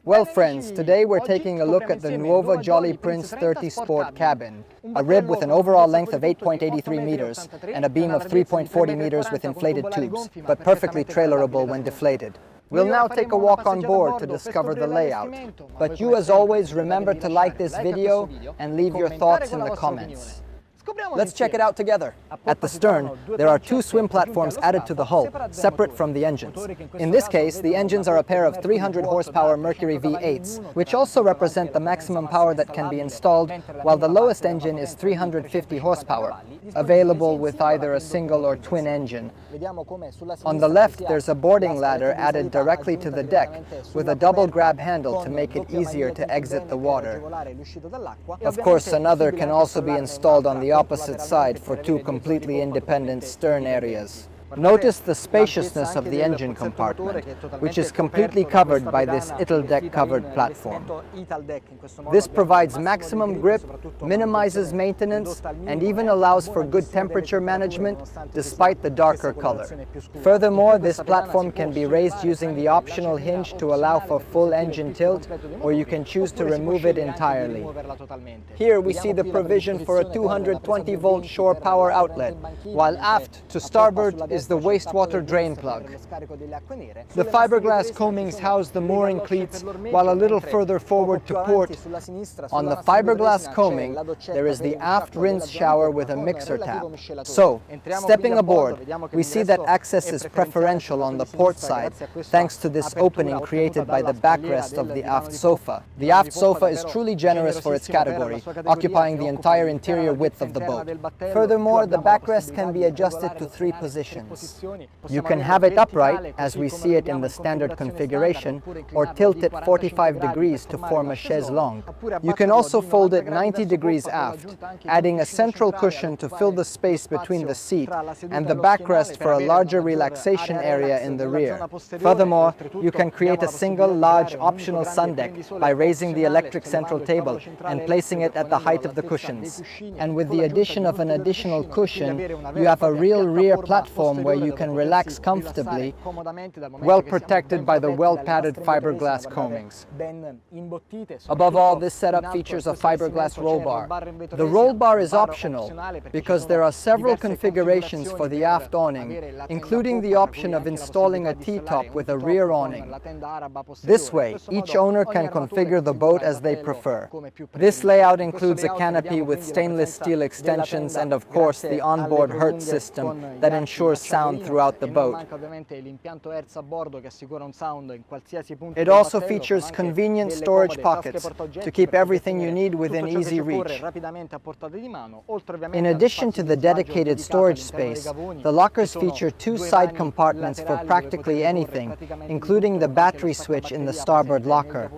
Well friends, today we're taking a look at the Nuova Jolly Prince 30 Sport cabin, a rib with an overall length of 8.83 meters and a beam of 3.40 meters with inflated tubes, but perfectly trailerable when deflated. We'll now take a walk on board to discover the layout, but you as always remember to like this video and leave your thoughts in the comments. Let's check it out together. At the stern, there are two swim platforms added to the hull, separate from the engines. In this case, the engines are a pair of 300 horsepower Mercury V8s, which also represent the maximum power that can be installed, while the lowest engine is 350 horsepower, available with either a single or twin engine. On the left, there's a boarding ladder added directly to the deck, with a double grab handle to make it easier to exit the water. Of course, another can also be installed on the opposite side for two completely independent stern areas. Notice the spaciousness of the engine compartment, which is completely covered by this Italdeck covered platform. This provides maximum grip, minimizes maintenance, and even allows for good temperature management despite the darker color. Furthermore, this platform can be raised using the optional hinge to allow for full engine tilt, or you can choose to remove it entirely. Here we see the provision for a 220-volt shore power outlet, while aft to starboard is the wastewater drain plug. The fiberglass coamings house the mooring cleats, while a little further forward to port, on the fiberglass coaming, there is the aft rinse shower with a mixer tap. So, stepping aboard, we see that access is preferential on the port side, thanks to this opening created by the backrest of the aft sofa. The aft sofa is truly generous for its category, occupying the entire interior width of the boat. Furthermore, the backrest can be adjusted to 3 positions. You can have it upright, as we see it in the standard configuration, or tilt it 45 degrees to form a chaise longue. You can also fold it 90 degrees aft, adding a central cushion to fill the space between the seat and the backrest for a larger relaxation area in the rear. Furthermore, you can create a single large optional sun deck by raising the electric central table and placing it at the height of the cushions. And with the addition of an additional cushion, you have a real rear platform where you can relax comfortably, well protected by the well-padded fiberglass coamings. Above all, this setup features a fiberglass roll bar. The roll bar is optional because there are several configurations for the aft awning, including the option of installing a T-top with a rear awning. This way, each owner can configure the boat as they prefer. This layout includes a canopy with stainless steel extensions and, of course, the onboard Hertz system that ensures sound throughout the boat. It also features convenient storage pockets to keep everything you need within easy reach. In addition to the dedicated storage space, the lockers feature 2 side compartments for practically anything, including the battery switch in the starboard locker.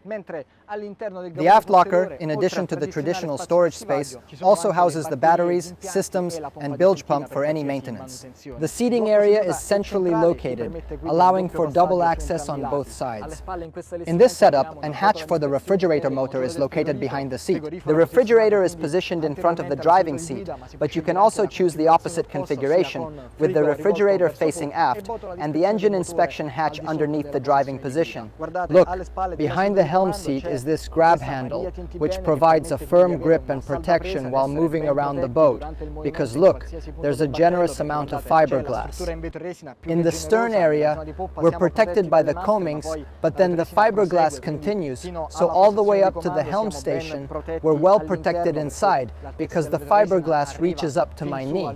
The aft locker, in addition to the traditional storage space, also houses the batteries, systems, and bilge pump for any maintenance. The seating area is centrally located, allowing for double access on both sides. In this setup, an hatch for the refrigerator motor is located behind the seat. The refrigerator is positioned in front of the driving seat, but you can also choose the opposite configuration, with the refrigerator facing aft and the engine inspection hatch underneath the driving position. Look, behind the helm seat is this grab handle, which provides a firm grip and protection while moving around the boat, because look, there's a generous amount of fiberglass. In the stern area, we're protected by the coamings, but then the fiberglass continues, so all the way up to the helm station, we're well protected inside, because the fiberglass reaches up to my knee.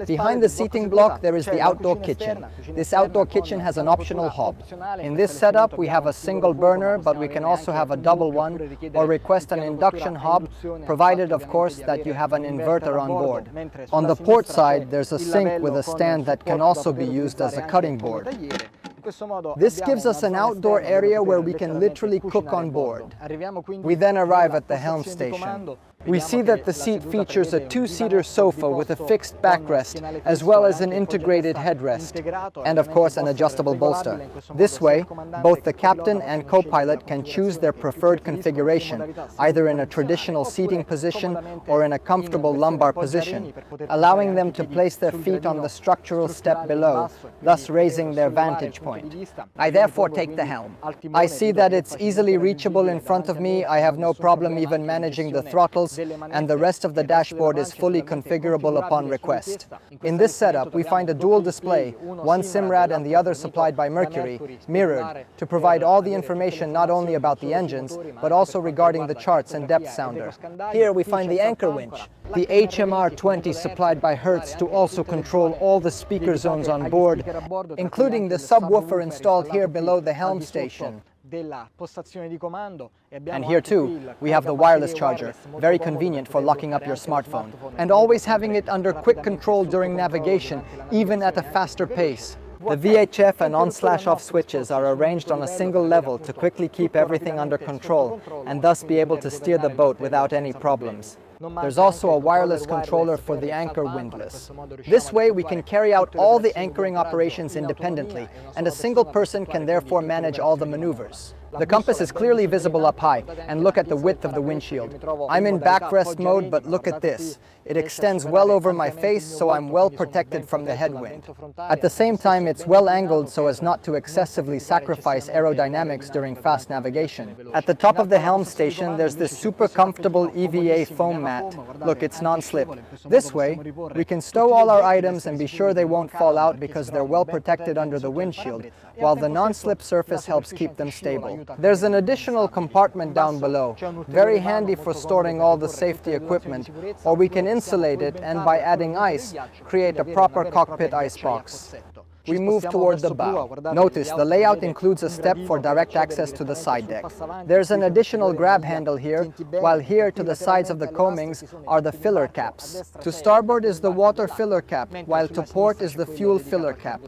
Behind the seating block, there is the outdoor kitchen. This outdoor kitchen has an optional hob. In this setup, we have a single burner, but we can also have a double one, or request an induction hob, provided of course that you have an inverter on board. On the port side, there's a sink with a stand that can also be used as a cutting board. This gives us an outdoor area where we can literally cook on board. We then arrive at the helm station. We see that the seat features a two-seater sofa with a fixed backrest, as well as an integrated headrest, and of course an adjustable bolster. This way, both the captain and co-pilot can choose their preferred configuration, either in a traditional seating position or in a comfortable lumbar position, allowing them to place their feet on the structural step below, thus raising their vantage point. I therefore take the helm. I see that it's easily reachable in front of me. I have no problem even managing the throttles, and the rest of the dashboard is fully configurable upon request. In this setup, we find a dual display, one SIMRAD and the other supplied by Mercury, mirrored, to provide all the information not only about the engines, but also regarding the charts and depth sounder. Here we find the anchor winch, the HMR20 supplied by Hertz to also control all the speaker zones on board, including the subwoofer installed here below the helm station. And here too, we have the wireless charger, very convenient for locking up your smartphone, and always having it under quick control during navigation, even at a faster pace. The VHF and on/off switches are arranged on a single level to quickly keep everything under control and thus be able to steer the boat without any problems. There's also a wireless controller for the anchor windlass. This way we can carry out all the anchoring operations independently, and a single person can therefore manage all the maneuvers. The compass is clearly visible up high, and look at the width of the windshield. I'm in backrest mode, but look at this. It extends well over my face, so I'm well protected from the headwind. At the same time, it's well angled so as not to excessively sacrifice aerodynamics during fast navigation. At the top of the helm station, there's this super comfortable EVA foam mat. Look, it's non-slip. This way, we can stow all our items and be sure they won't fall out because they're well protected under the windshield, while the non-slip surface helps keep them stable. There's an additional compartment down below, very handy for storing all the safety equipment, or we can insulate it and by adding ice, create a proper cockpit icebox. We move toward the bow. Notice the layout includes a step for direct access to the side deck. There's an additional grab handle here, while here to the sides of the coamings are the filler caps. To starboard is the water filler cap, while to port is the fuel filler cap.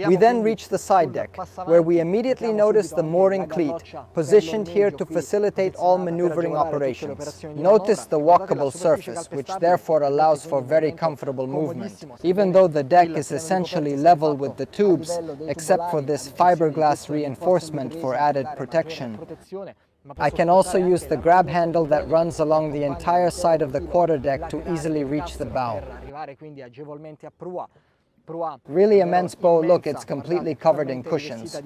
We then reach the side deck, where we immediately notice the mooring cleat, positioned here to facilitate all maneuvering operations. Notice the walkable surface, which therefore allows for very comfortable movement, even though the deck is essentially level with the tubes, except for this fiberglass reinforcement for added protection. I can also use the grab handle that runs along the entire side of the quarterdeck to easily reach the bow. Really immense bow. Look, it's completely covered in cushions.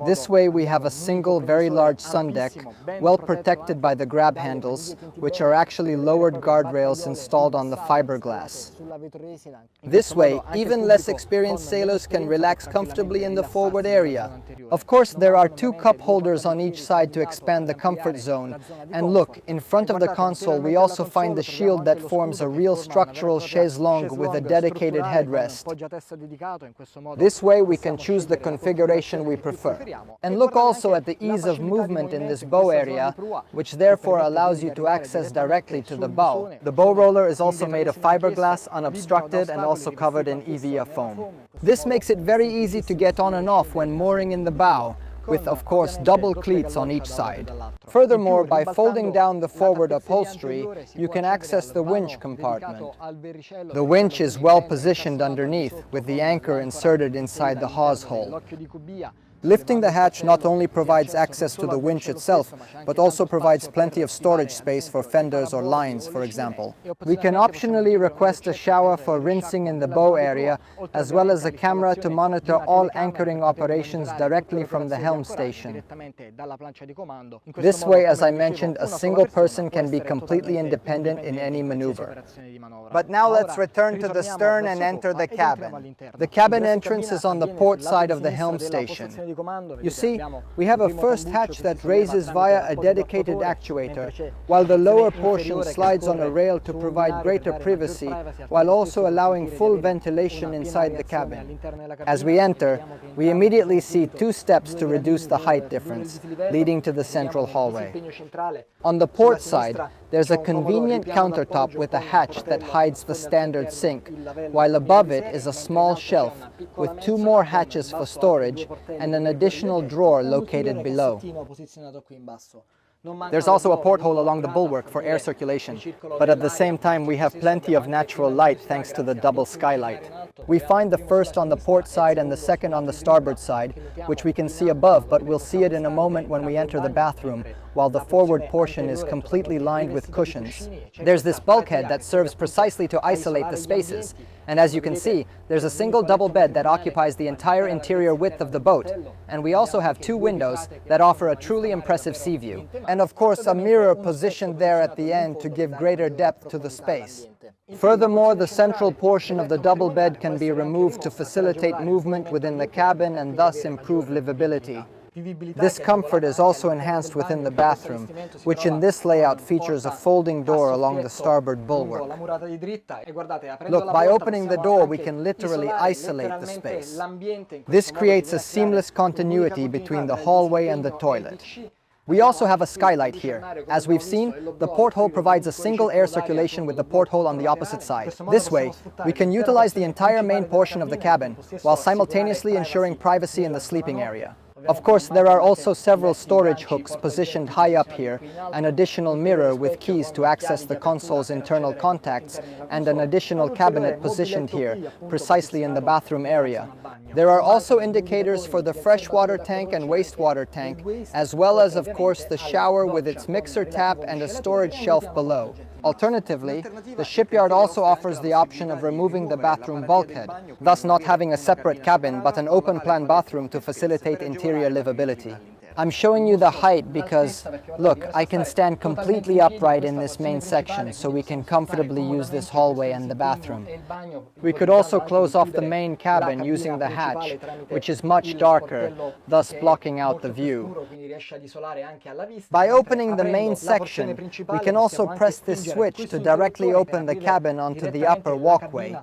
This way we have a single very large sun deck, well protected by the grab handles, which are actually lowered guardrails installed on the fiberglass. This way, even less experienced sailors can relax comfortably in the forward area. Of course, there are two cup holders on each side to expand the comfort zone. And look, in front of the console we also find the shield that forms a real structural chaise longue with a dedicated headrest. This way we can choose the configuration we prefer. And look also at the ease of movement in this bow area, which therefore allows you to access directly to the bow. The bow roller is also made of fiberglass, unobstructed, and also covered in EVA foam. This makes it very easy to get on and off when mooring in the bow, with of course double cleats on each side. Furthermore, by folding down the forward upholstery, you can access the winch compartment. The winch is well positioned underneath, with the anchor inserted inside the hawse hole. Lifting the hatch not only provides access to the winch itself, but also provides plenty of storage space for fenders or lines, for example. We can optionally request a shower for rinsing in the bow area, as well as a camera to monitor all anchoring operations directly from the helm station. This way, as I mentioned, a single person can be completely independent in any maneuver. But now let's return to the stern and enter the cabin. The cabin entrance is on the port side of the helm station. You see, we have a first hatch that raises via a dedicated actuator, while the lower portion slides on a rail to provide greater privacy, while also allowing full ventilation inside the cabin. As we enter, we immediately see two steps to reduce the height difference, leading to the central hallway. On the port side, there's a convenient countertop with a hatch that hides the standard sink, while above it is a small shelf with two more hatches for storage and an additional drawer located below. There's also a porthole along the bulwark for air circulation, but at the same time we have plenty of natural light thanks to the double skylight. We find the first on the port side and the second on the starboard side, which we can see above, but we'll see it in a moment when we enter the bathroom, while the forward portion is completely lined with cushions. There's this bulkhead that serves precisely to isolate the spaces, and as you can see, there's a single double bed that occupies the entire interior width of the boat, and we also have two windows that offer a truly impressive sea view. And of course, a mirror positioned there at the end to give greater depth to the space. Furthermore, the central portion of the double bed can be removed to facilitate movement within the cabin and thus improve livability. This comfort is also enhanced within the bathroom, which in this layout features a folding door along the starboard bulwark. Look, by opening the door, we can literally isolate the space. This creates a seamless continuity between the hallway and the toilet. We also have a skylight here. As we've seen, the porthole provides a single air circulation with the porthole on the opposite side. This way, we can utilize the entire main portion of the cabin, while simultaneously ensuring privacy in the sleeping area. Of course, there are also several storage hooks positioned high up here, an additional mirror with keys to access the console's internal contacts, and an additional cabinet positioned here, precisely in the bathroom area. There are also indicators for the freshwater tank and wastewater tank, as well as, of course, the shower with its mixer tap and a storage shelf below. Alternatively, the shipyard also offers the option of removing the bathroom bulkhead, thus not having a separate cabin but an open-plan bathroom to facilitate interior livability. I'm showing you the height because, look, I can stand completely upright in this main section, so we can comfortably use this hallway and the bathroom. We could also close off the main cabin using the hatch, which is much darker, thus blocking out the view. By opening the main section, we can also press this switch to directly open the cabin onto the upper walkway.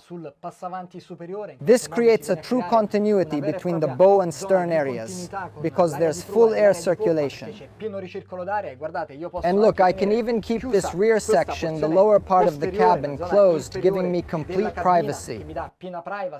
This creates a true continuity between the bow and stern areas, because there's full air circulation. And look, I can even keep this rear section, the lower part of the cabin, closed, giving me complete privacy.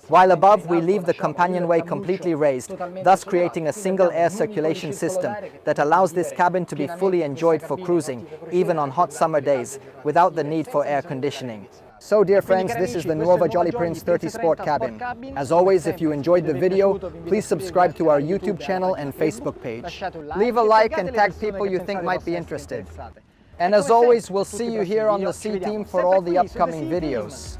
While above, we leave the companionway completely raised, thus creating a single air circulation system that allows this cabin to be fully enjoyed for cruising, even on hot summer days, without the need for air conditioning. So dear friends, this is the Nuova Jolly Prince 30 Sport cabin. As always, if you enjoyed the video, please subscribe to our YouTube channel and Facebook page. Leave a like and tag people you think might be interested. And as always, we'll see you here on the C Team for all the upcoming videos.